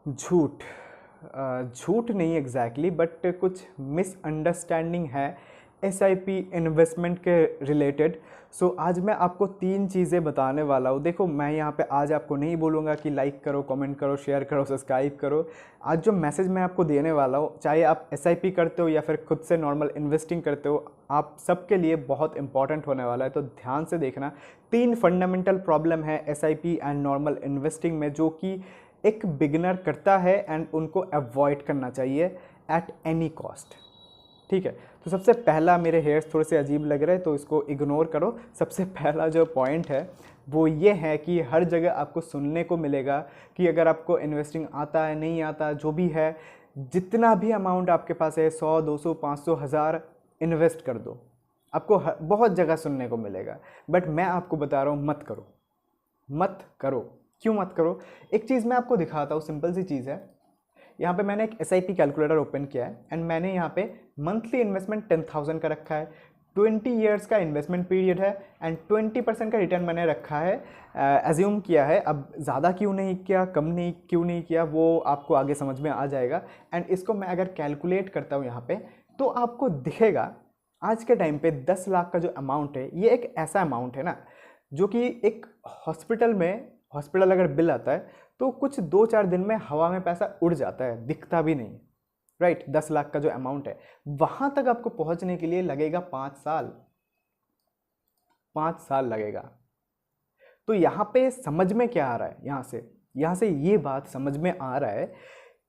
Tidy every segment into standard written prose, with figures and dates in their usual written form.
झूठ झूठ नहीं एग्जैक्टली बट कुछ मिसअंडरस्टैंडिंग है एसआईपी इन्वेस्टमेंट के रिलेटेड। सो आज मैं आपको 3 चीज़ें बताने वाला हूँ। देखो, मैं यहाँ पे आज आपको नहीं बोलूँगा कि लाइक करो, कमेंट करो, शेयर करो, सब्सक्राइब करो। आज जो मैसेज मैं आपको देने वाला हूँ, चाहे आप एसआईपी करते हो या फिर खुद से नॉर्मल इन्वेस्टिंग करते हो, आप सबके लिए बहुत इंपॉर्टेंट होने वाला है। तो ध्यान से देखना। 3 फंडामेंटल प्रॉब्लम है एसआईपी एंड नॉर्मल इन्वेस्टिंग में जो कि एक बिगिनर करता है एंड उनको अवॉइड करना चाहिए एट एनी कॉस्ट। ठीक है, तो सबसे पहला, मेरे हेयर्स थोड़े से अजीब लग रहे हैं तो इसको इग्नोर करो। सबसे पहला जो पॉइंट है वो ये है कि हर जगह आपको सुनने को मिलेगा कि अगर आपको इन्वेस्टिंग आता है, नहीं आता, जो भी है, जितना भी अमाउंट आपके पास है, 100, 200, 500, 1000, इन्वेस्ट कर दो। आपको बहुत जगह सुनने को मिलेगा, बट मैं आपको बता रहा हूँ, मत करो, मत करो। क्यों मत करो? एक चीज़ मैं आपको दिखाता हूँ, सिंपल सी चीज़ है। यहाँ पे मैंने एक एसआईपी कैलकुलेटर ओपन किया है एंड मैंने यहाँ पे मंथली इन्वेस्टमेंट 10,000 का रखा है। 20 ईयर्स का इन्वेस्टमेंट पीरियड है एंड 20% का रिटर्न मैंने रखा है, एज्यूम किया है। अब ज़्यादा क्यों नहीं किया, कम नहीं क्यों नहीं किया, वो आपको आगे समझ में आ जाएगा। एंड इसको मैं अगर कैलकुलेट करता हूँ यहाँ पे, तो आपको दिखेगा आज के टाइम पे 10 लाख का जो अमाउंट है, ये एक ऐसा अमाउंट है ना जो कि एक हॉस्पिटल अगर बिल आता है तो कुछ 2-4 दिन में हवा में पैसा उड़ जाता है, दिखता भी नहीं। राइट, 10 लाख का जो अमाउंट है, वहां तक आपको पहुंचने के लिए लगेगा 5 साल। 5 साल लगेगा। तो यहां पे समझ में क्या आ रहा है? यहां से ये बात समझ में आ रहा है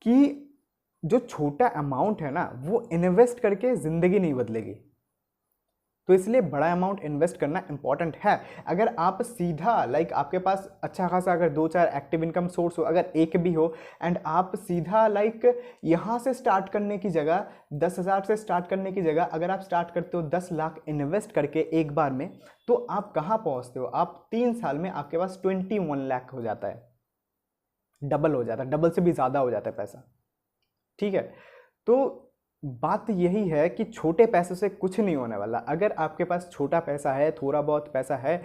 कि जो छोटा अमाउंट है ना, वो इन्वेस्ट करके जिंदगी नहीं बदलेगी। तो इसलिए बड़ा अमाउंट इन्वेस्ट करना इंपॉर्टेंट है। अगर आप सीधा आपके पास अच्छा खासा अगर 2-4 एक्टिव इनकम सोर्स हो, अगर एक भी हो, एंड आप सीधा यहाँ से स्टार्ट करने की जगह 10,000 से स्टार्ट करने की जगह अगर आप स्टार्ट करते हो 10 लाख इन्वेस्ट करके एक बार में, तो आप कहाँ पहुँचते हो? आप 3 साल में आपके पास 21 लाख हो जाता है, डबल हो जाता है, डबल से भी ज़्यादा हो जाता है पैसा। ठीक है, तो बात यही है कि छोटे पैसों से कुछ नहीं होने वाला। अगर आपके पास छोटा पैसा है, थोड़ा बहुत पैसा है,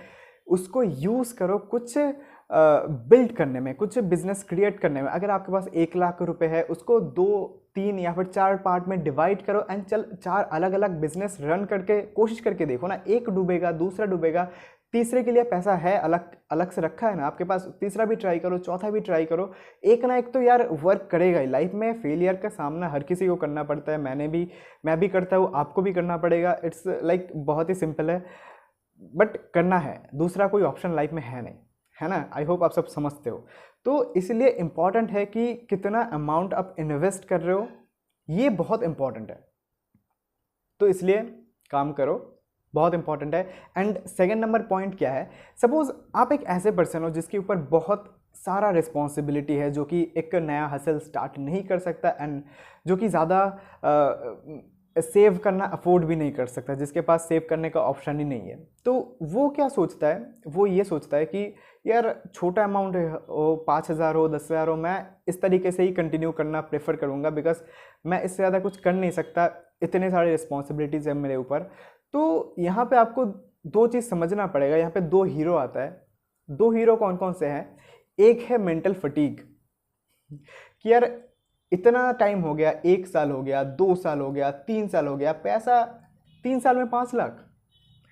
उसको यूज़ करो कुछ बिल्ड करने में, कुछ बिजनेस क्रिएट करने में। अगर आपके पास 1 लाख रुपए है, उसको 2-3 या फिर 4 पार्ट में डिवाइड करो एंड 4 अलग अलग बिजनेस रन करके कोशिश करके देखो ना। एक डूबेगा, दूसरा डूबेगा, तीसरे के लिए पैसा है, अलग अलग से रखा है ना आपके पास, तीसरा भी ट्राई करो, चौथा भी ट्राई करो। एक ना एक तो यार वर्क करेगा ही। लाइफ में फेलियर का सामना हर किसी को करना पड़ता है, मैं भी करता हूँ, आपको भी करना पड़ेगा। इट्स बहुत ही सिंपल है, बट करना है, दूसरा कोई ऑप्शन लाइफ में है नहीं, है ना। आई होप आप सब समझते हो। तो इसलिए इंपॉर्टेंट है कि कितना अमाउंट आप इन्वेस्ट कर रहे हो, ये बहुत इंपॉर्टेंट है। तो इसलिए काम करो, बहुत इंपॉर्टेंट है। एंड सेकेंड नंबर पॉइंट क्या है? सपोज आप एक ऐसे पर्सन हो जिसके ऊपर बहुत सारा रिस्पॉन्सिबिलिटी है, जो कि एक नया हसल स्टार्ट नहीं कर सकता एंड जो कि ज़्यादा सेव करना अफोर्ड भी नहीं कर सकता, जिसके पास सेव करने का ऑप्शन ही नहीं है। तो वो क्या सोचता है? वो ये सोचता है कि यार छोटा अमाउंट हो, 5,000 हो, 10,000 हो, मैं इस तरीके से ही कंटिन्यू करना प्रेफर करूँगा, बिकॉज मैं इससे ज़्यादा कुछ कर नहीं सकता, इतने सारे रिस्पॉन्सिबिलिटीज़ हैं मेरे ऊपर। तो यहाँ पे आपको 2 चीज़ समझना पड़ेगा। यहाँ पे 2 हीरो आता है। 2 हीरो कौन कौन से हैं? एक है मेंटल फटीग, कि यार इतना टाइम हो गया, 1 साल हो गया, 2 साल हो गया, 3 साल हो गया, पैसा 3 साल में 5 लाख,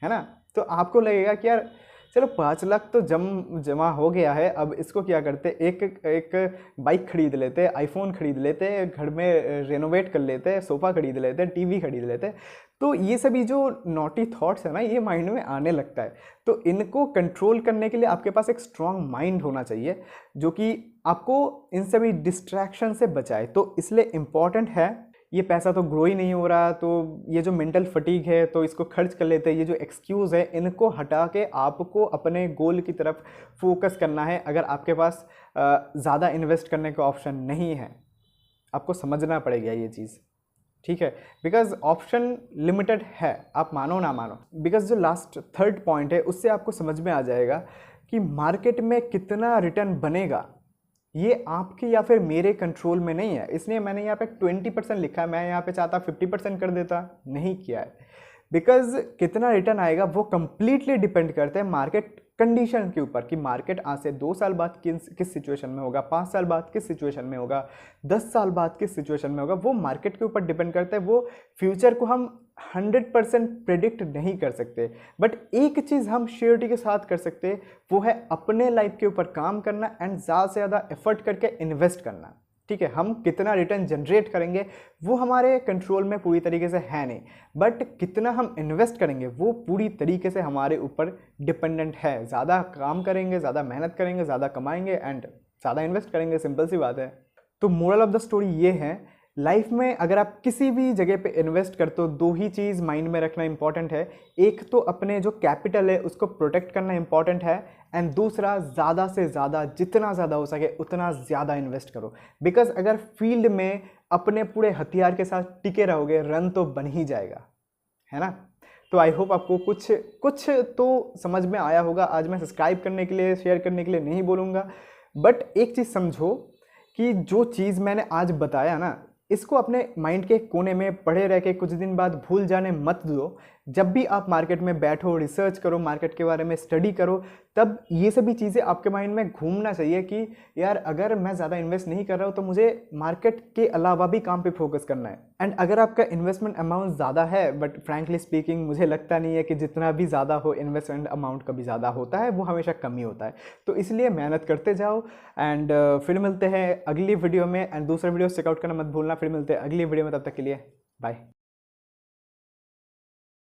है ना। तो आपको लगेगा कि यार चलो 5 लाख तो जमा हो गया है, अब इसको क्या करते, एक बाइक खरीद लेते, आईफोन खरीद लेते, घर में रेनोवेट कर लेते, सोफ़ा खरीद लेते, टीवी खरीद लेते। तो ये सभी जो नॉटी थॉट्स है ना, ये माइंड में आने लगता है। तो इनको कंट्रोल करने के लिए आपके पास एक स्ट्रांग माइंड होना चाहिए, जो कि आपको इन सभी डिस्ट्रैक्शन से बचाए। तो इसलिए इम्पॉर्टेंट है, ये पैसा तो ग्रो ही नहीं हो रहा, तो ये जो मेंटल फटीग है तो इसको खर्च कर लेते हैं, ये जो एक्सक्यूज़ है इनको हटा के आपको अपने गोल की तरफ फोकस करना है। अगर आपके पास ज़्यादा इन्वेस्ट करने का ऑप्शन नहीं है, आपको समझना पड़ेगा ये चीज़, ठीक है। बिकॉज ऑप्शन लिमिटेड है, आप मानो ना मानो। बिकॉज जो लास्ट थर्ड पॉइंट है, उससे आपको समझ में आ जाएगा कि मार्केट में कितना रिटर्न बनेगा, ये आपके या फिर मेरे कंट्रोल में नहीं है। इसलिए मैंने यहाँ पे 20% लिखा है। मैं यहाँ पे चाहता 50% कर देता, नहीं किया है। बिकॉज कितना रिटर्न आएगा वो कंप्लीटली डिपेंड करता है मार्केट कंडीशन के ऊपर कि मार्केट आज से 2 साल बाद किस सिचुएशन में होगा, 5 साल बाद किस सिचुएशन में होगा, 10 साल बाद किस सिचुएशन में होगा, वो मार्केट के ऊपर डिपेंड करता है। वो फ्यूचर को हम 100% प्रिडिक्ट नहीं कर सकते, बट एक चीज़ हम श्योरिटी के साथ कर सकते, वो है अपने लाइफ के ऊपर काम करना एंड ज़्यादा से ज़्यादा एफर्ट करके इन्वेस्ट करना। ठीक है, हम कितना रिटर्न जनरेट करेंगे वो हमारे कंट्रोल में पूरी तरीके से है नहीं, बट कितना हम इन्वेस्ट करेंगे वो पूरी तरीके से हमारे ऊपर डिपेंडेंट है। ज़्यादा काम करेंगे, ज़्यादा मेहनत करेंगे, ज़्यादा कमाएंगे एंड ज़्यादा इन्वेस्ट करेंगे, सिंपल सी बात है। तो मोरल ऑफ द स्टोरी ये है, लाइफ में अगर आप किसी भी जगह पे इन्वेस्ट करते हो, 2 ही चीज़ माइंड में रखना इंपॉर्टेंट है। एक तो अपने जो कैपिटल है उसको प्रोटेक्ट करना इंपॉर्टेंट है, एंड दूसरा ज़्यादा से ज़्यादा, जितना ज़्यादा हो सके उतना ज़्यादा इन्वेस्ट करो। बिकॉज अगर फील्ड में अपने पूरे हथियार के साथ टिके रहोगे, रन तो बन ही जाएगा, है ना। तो आई होप आपको कुछ तो समझ में आया होगा। आज मैं सब्सक्राइब करने के लिए, शेयर करने के लिए नहीं बोलूँगा, बट एक चीज़ समझो कि जो चीज़ मैंने आज बताया ना, इसको अपने माइंड के कोने में पड़े रह के कुछ दिन बाद भूल जाने मत दो। जब भी आप मार्केट में बैठो, रिसर्च करो, मार्केट के बारे में स्टडी करो, तब ये सभी चीज़ें आपके माइंड में घूमना चाहिए कि यार अगर मैं ज़्यादा इन्वेस्ट नहीं कर रहा हूँ तो मुझे मार्केट के अलावा भी काम पे फोकस करना है। एंड अगर आपका इन्वेस्टमेंट अमाउंट ज़्यादा है, बट फ्रैंकली स्पीकिंग मुझे लगता नहीं है कि जितना भी ज़्यादा हो इन्वेस्टमेंट अमाउंट कभी ज़्यादा होता है, वो हमेशा कम ही होता है। तो इसलिए मेहनत करते जाओ एंड फिर मिलते हैं अगली वीडियो में। एंड दूसरा वीडियो चेकआउट करना मत भूलना। फिर मिलते हैं अगली वीडियो में, तब तक के लिए बाय।